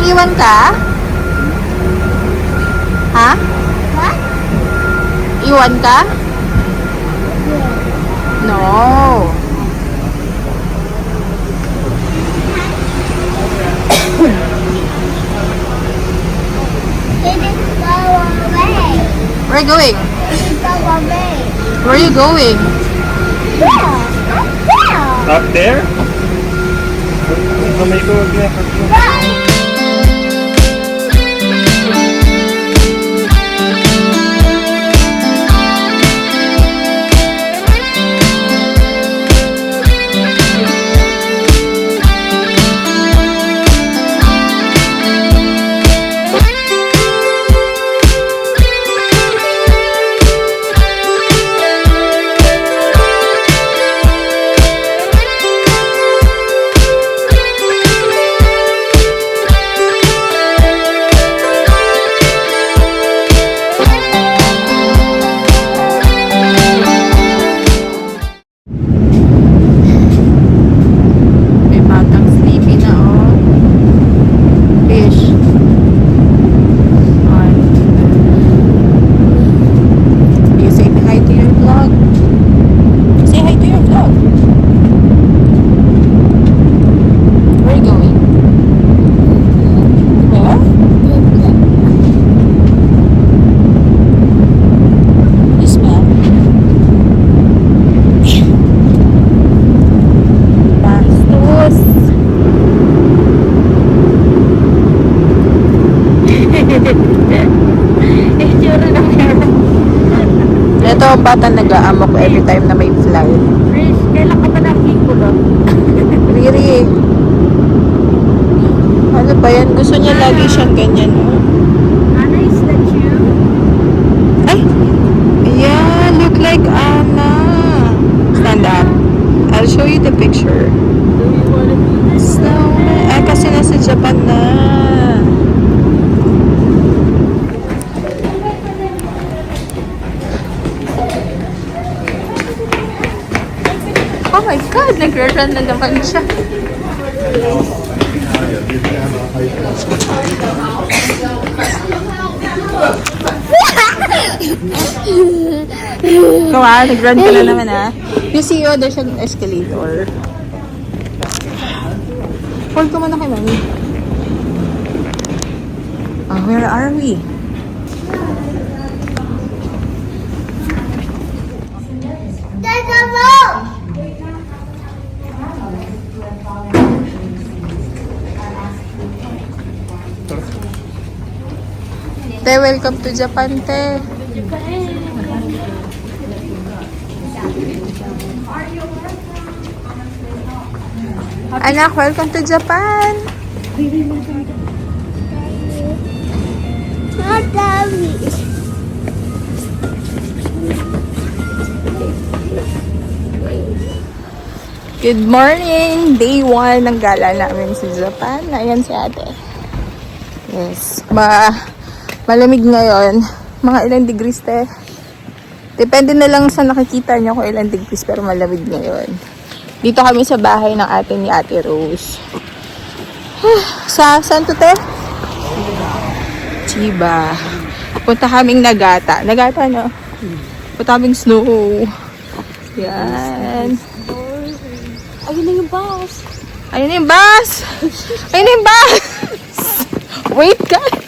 Iwan ka? Ha? What? Iwan ka? No. It is go away. Where are you going? It is go away. Where are you going? Where? Where? Up there? May go again. Where? May batang sleepy na, oh. Fish. Ay. You say hi to your vlog. Say hi to your vlog. Where are you going? Where? You smell? Bastos. Ito ang bata nag-aamok every time na may fly. Chris, kailan ka ba nakiko doon? Riri. Ano ba yan? Gusto niya lagi siyang ganyan, oh. Anna, is that you? Ay! Yeah, look like Anna. Stand up. I'll show you the picture. Do you wanna do this? Snowman. Ah, kasi nasa Japan na. Oh my God! Nag-run na naman siya. Come on, nag-run ka na naman, ha? You see, oh, there's an escalator. Hold ko muna kay Mami. Oh, where are we? There's a road. Te, welcome to Japan, te. Anak, welcome to Japan. Not Daddy. Good morning! Day 1 ng gala namin sa Japan. Ayan si ate. Yes. Malamig ngayon. Mga ilang degrees, te. Depende na lang sa nakikita nyo kung ilang degrees, pero malamig ngayon. Dito kami sa bahay ng ate ni Ate Rose. Saan to, te? Chiba. Punta kaming Nagata. Nagata, no? Punta kaming snow. Yan. Ayun na yung bus. Ayun na yung bus! Ayun na yung bus! Wait, guys!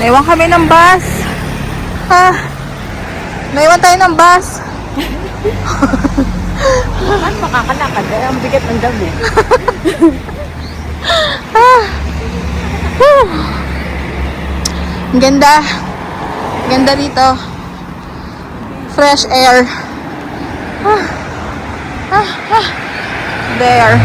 Naiwan kami ng bus. Ha? Naiwan tayo ng bus. Saan makakalakad? Eh, ang bigat ng dami. Ang ganda. Ganda dito. Fresh air. There.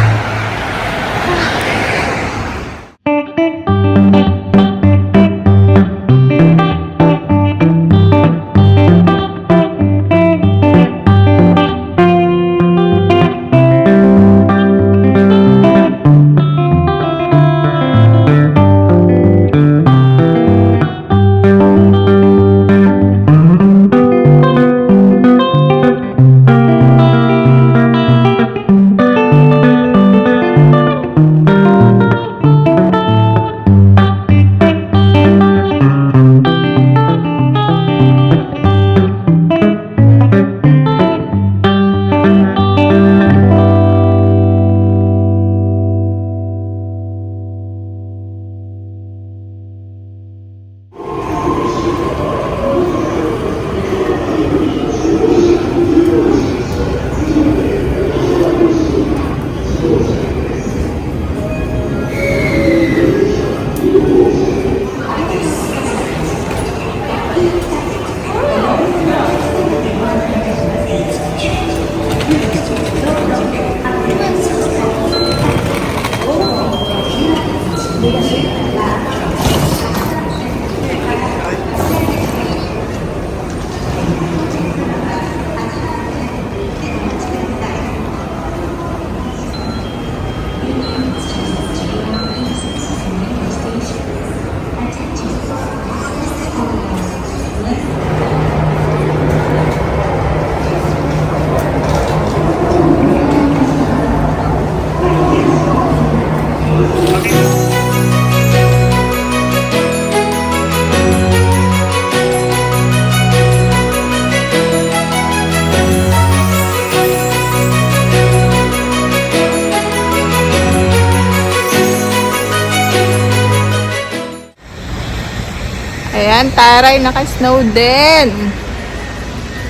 Ayan, taray, naka-snow din.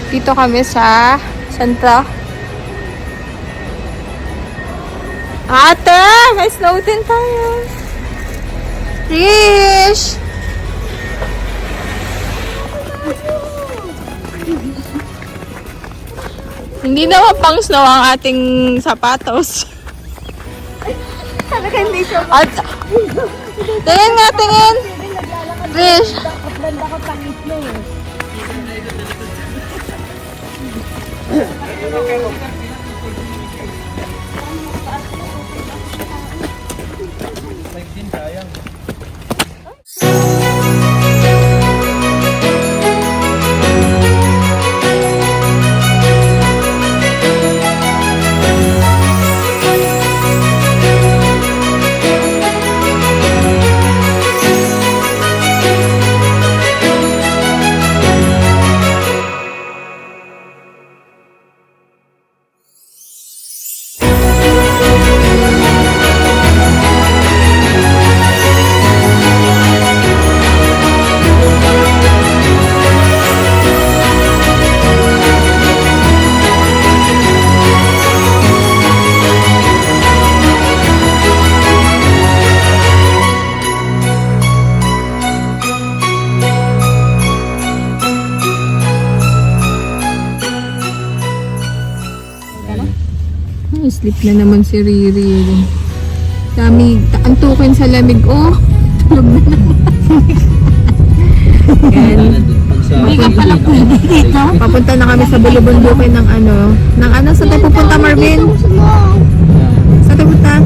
Dito kami sa Santa. Ate, may snow din tayo. Trish! Hindi naman pang snow ang ating sapatos. Talaga hindi siya. At, tingin nga, tingin. Trish. Ganda ko pang islo eh. Ay, sleep na naman si Riri. Dami, antukin sa lamig. Oh, tulog na naman. Hindi ka pala pwede dito. Papunta na kami sa bulubundukin ng ano. Saan tayo pupunta, Marvin? Saan tayo pupunta?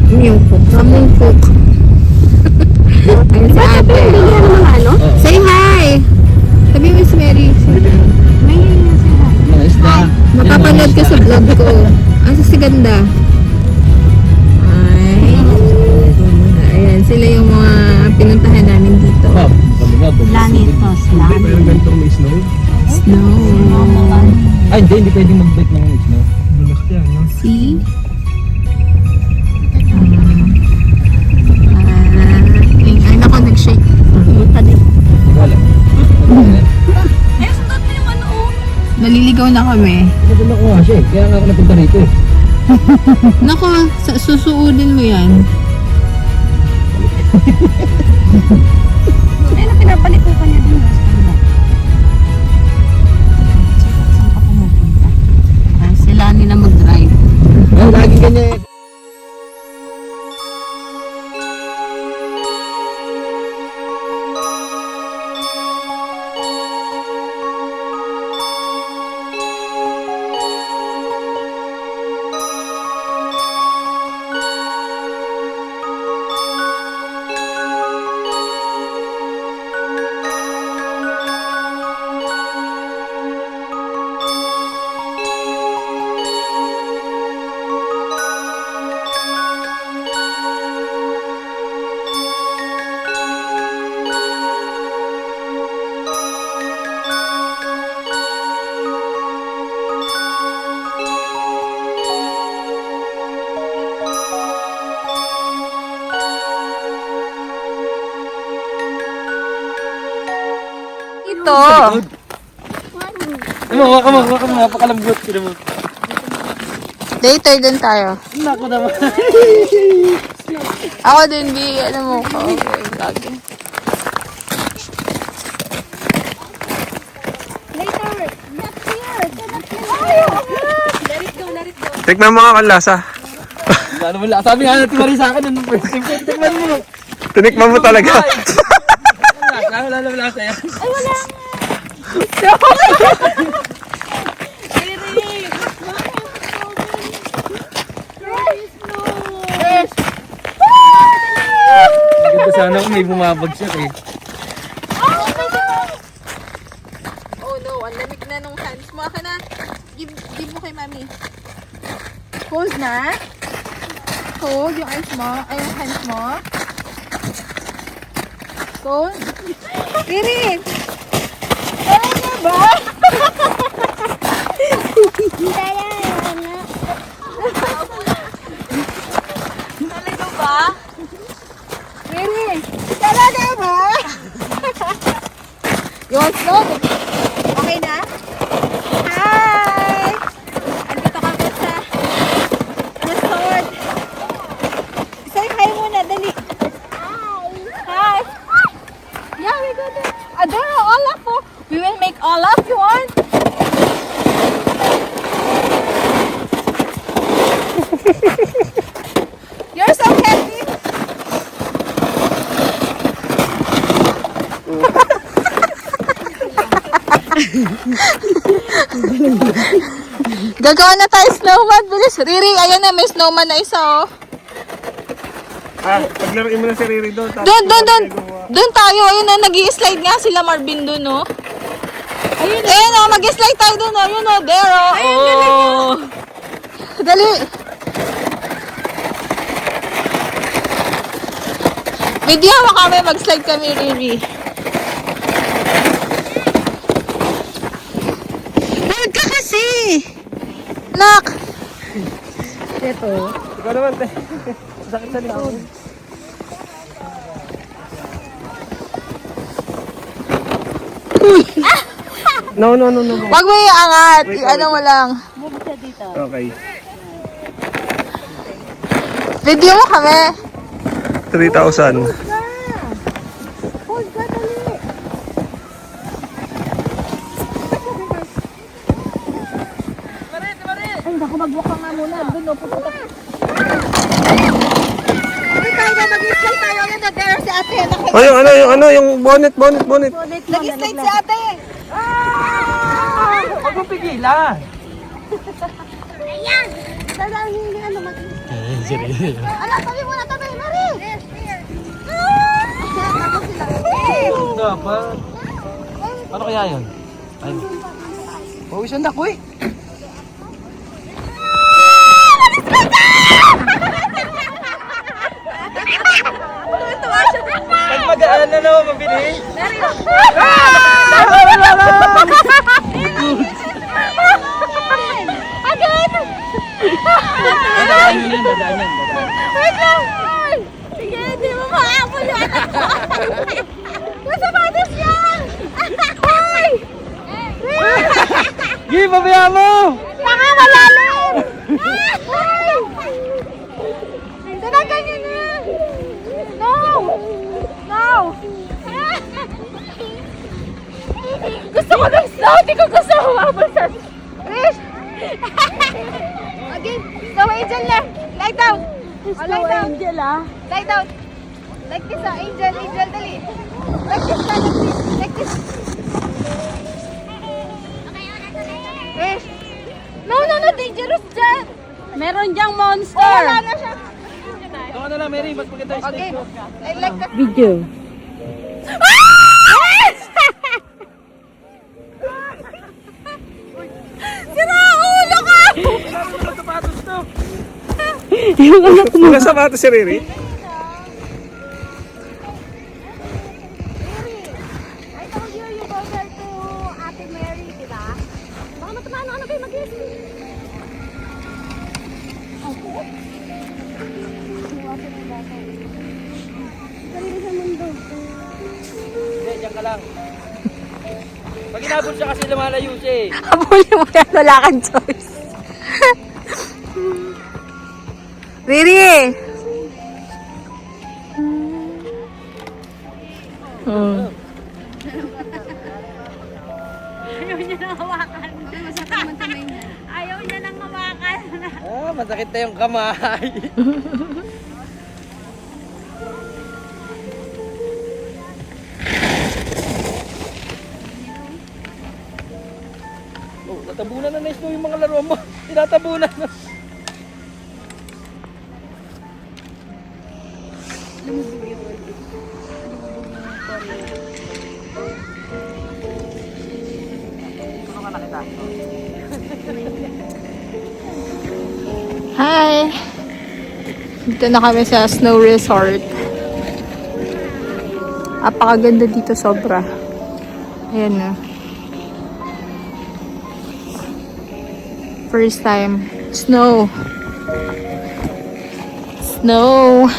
Miyoko. Sa Mungkok. Ayun si ate. Say hi! Sabi mo si Mary. Mapapanood ka sa vlog ko. Ang ganda. Ay. Ayan, sila yung mga pinuntahan namin dito. Lanitos lang. Mayroon ganitong may snow? Snow. Ay, hindi pwedeng mag-bike ng snow. Malaki yan, no? See? Ay, nako, nag-shake. Wala. Naliligaw na kami. Maganda ko nga siya eh. Kaya nga ako napunta rito eh. Nako, susuudin mo yan. Ay, na pinabalik ko kanya din. Saan ka pumupunta? Ay, sila nila mag-drive. Ay, lagi ganyan eh. Ito. Hawakan mo, napakalambot. Sino mo? Later din tayo. Naku naman. Ako din, ano mo ko. Okay, lagi. Later, not here. Cannot Let it go, let it go. Tikman mo nga kung lasa. Ano mo lang? Sabi nga natin Marie sa akin nung first time. Tingnan mo. Tinikman mo talaga. Wala sa'yo. Maganda sana kung may bumabagsak eh. Oh no, ang lamig na nung hands mo. Aka na. Give mo kay mami. Cold na? Cold yung eyes mo? Ay, yung hands mo? Cold? Riri! Ano na ba? Talaga ba? Riri! Talaga ba? You want snow? Okay na? Hi! Andito kami sa resort. Say hi muna, dali. Hi! Yeah, we go there. There are Olaf. Oh. We will make Olaf. You want? You're so happy. Gagawa na tayo snowman. Bilis. Riri, ayan na. May snowman na isa, oh. Paglaruin mo na si Riri doon. Doon tayo. Ayun na, nag-i-slide nga sila Marvin doon, oh. Ayun, oh. Mag-slide tayo doon, oh. Ayun, oh. There, oh. Oh. Dali. Video mo kami. Mag-slide kami, Riri. Huwag ka kasi. Nak. Ikaw naman, te. Sakit sa likod. No. Huwag mo iangat. I-ano mo lang. Okay. Video mo kami. 3,000. Hold ka, dali. Ay, naku, mag-walk ka nga muna. Doon, no, pupunta. Hindi tayo na mag-slide tayo. Ayun na, there si ate. Oh, yung bonnet. Nag-slide si ate. Huwag mong pigilan. Dadahin niya, ano, Ala, tabi muna, tabi. Mari. Dapat. Ano kaya yun? Ay. Pawisan na ko eh. Nagmagaan na naman, mabilis. Dadaan yan. Wait lang. Sige, hindi mo maabol yung anak ko. Nasa patis yan. Ay! Gi, babaya mo! Baka malalim. Ay! Tinagal niyo na. No! Gusto ko ng snow. Hindi ko gusto humabol sa... Wish! Again, snow angel na. Lie down. Oh, lie down. Angel, ah. Lie down. Like this, angel, dali. Like this, like this. Wish! No, dangerous dyan. Meron diyang monster. Wala na siya. Ito na lang, Mary. Mas maganda yung Okay, I like that. Video. Sira ulo ka! Yung anak mo. Mga sapatos si Riri. I told you, you go there to Ate Mary, di ba? Baka matamaan ano kayo mag-guess. Sarili sa mundo. Hindi, diyan ka lang. Pag inabot siya kasi lumalayo siya eh. Habulin mo yan, wala kang choice. Riri! Ayaw niya nang hawakan. Ayaw niya nang hawakan. Ah, masakit na yung kamay. Oh, natabunan na na yung mga laruan mo. Tinatabunan na. Hi! Dito na kami sa snow resort. Apakaganda dito sobra. Ayan na. First time. Snow. Snow.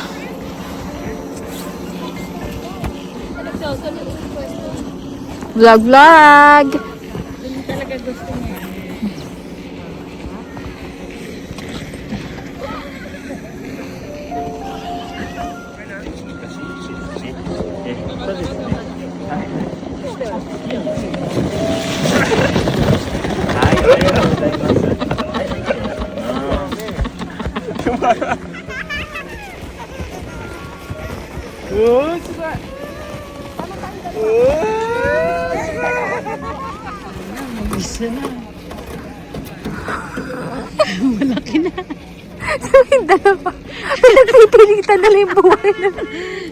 Vlog, vlog! Yung dalawa. Pinagpipilitan na lang yung buhay na.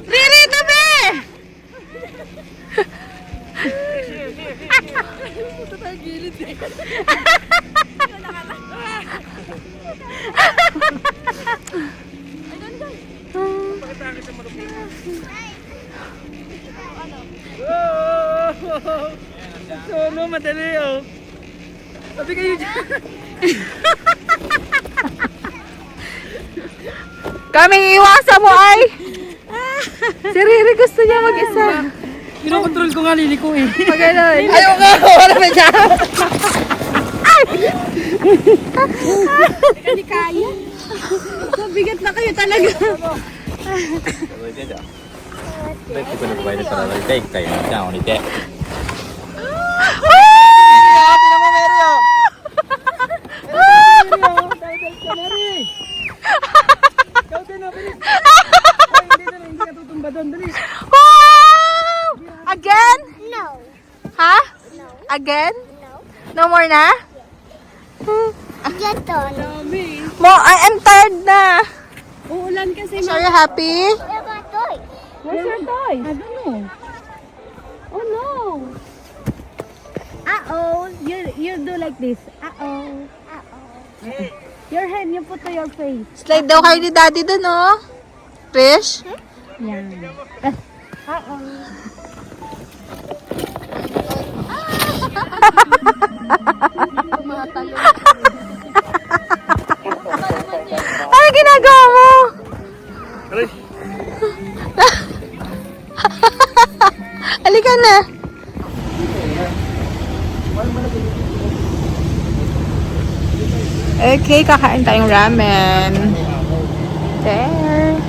Riri, tabi! Solo, madali oh. Sabi kayo dyan. Kaming iwasan mo ay! Si Riri gusto niya mag-isa. Kinokontrol ko nga liliko eh. Pag gano'n. Ayaw ka! Wala na dyan! Hindi kaya. Mabigat na kayo talaga. Wow! Again? No. Ha? No. Again? No. No more na? Ito. Mo, I'm tired na. Uulan kasi. So, are you happy? Where's my toy? Where's your toy? I don't know. Oh no. Uh-oh. You do like this. Uh-oh. Uh-oh. Your hand, you put to your face. Slide daw kayo ni Daddy dun, no? Trish? Yan. Uh-oh. Ano ginagawa mo? Halika na. Okay, kakain tayong ramen. There.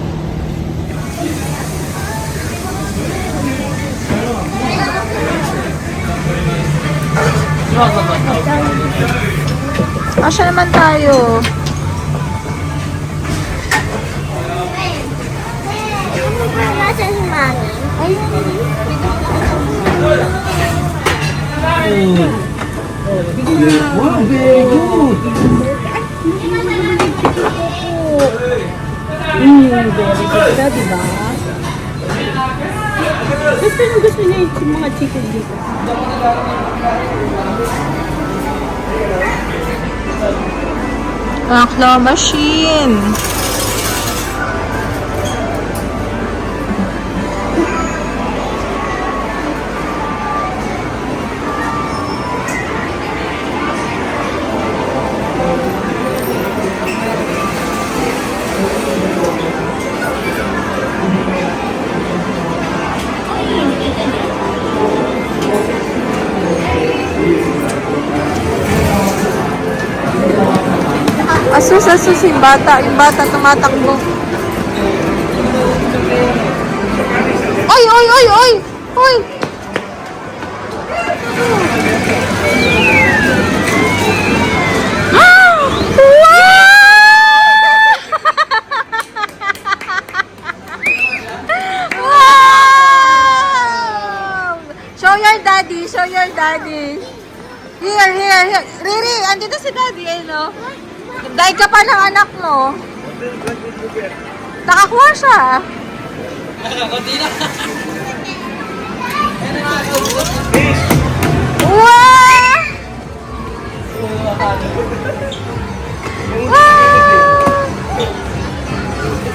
Asya naman tayo. Nasa si Mami. Gusto niya yung mga chicken dito. Ang claw machine. Asus yung bata tumatakbo. Oy, oy, oy, oy! Oy! Wow! Show your daddy, show your daddy. Here. Riri, andito si daddy, eh, no? Dahil ka pa ng anak mo. Nakakuha siya. Kunti na. Wow! Wow!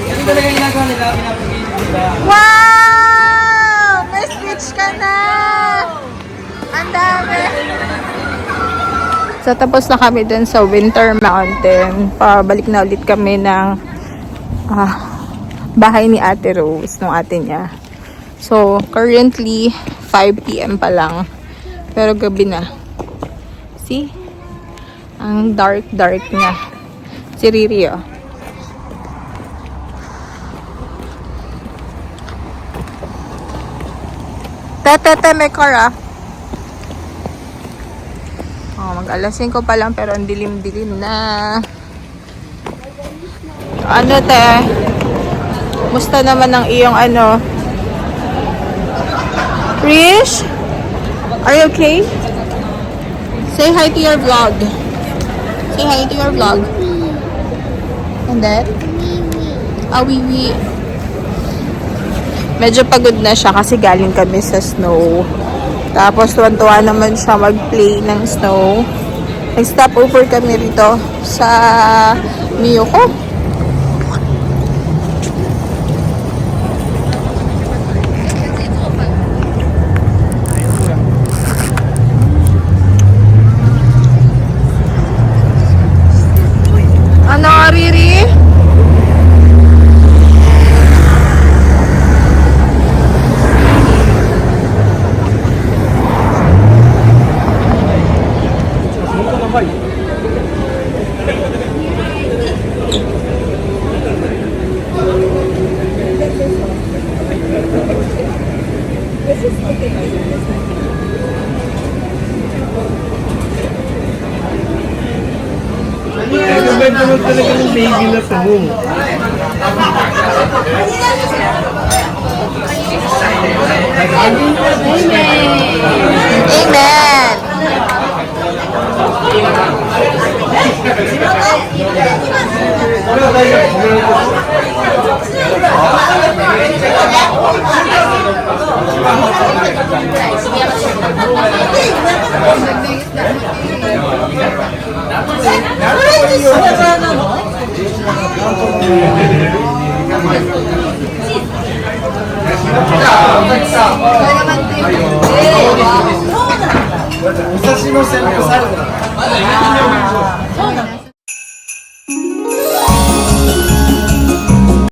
Ano talaga ginagawa nila? Wow! May switch ka na! Ang dami! So, tapos na kami dun sa Winter Mountain. Pabalik na ulit kami ng bahay ni Ate Rose, nung ate niya. So, currently, 5 p.m. pa lang. Pero gabi na. See? Ang dark niya. Si Riri, oh. Tete, may car, ah. Oh, mag-alas 5 pa lang pero ang dilim-dilim na. Ano, te? Musta naman ang iyong ano? Rish? Are you okay? Say hi to your vlog. Say hi to your vlog. And then? Wiwi. Medyo pagod na siya kasi galing kami sa snow. Tapos tuwan-tuwa naman siya mag-play ng snow. Nag-stop over kami rito sa Miyoko. Ano, Riri? Ito ba naman talaga ng baby na to? Amen!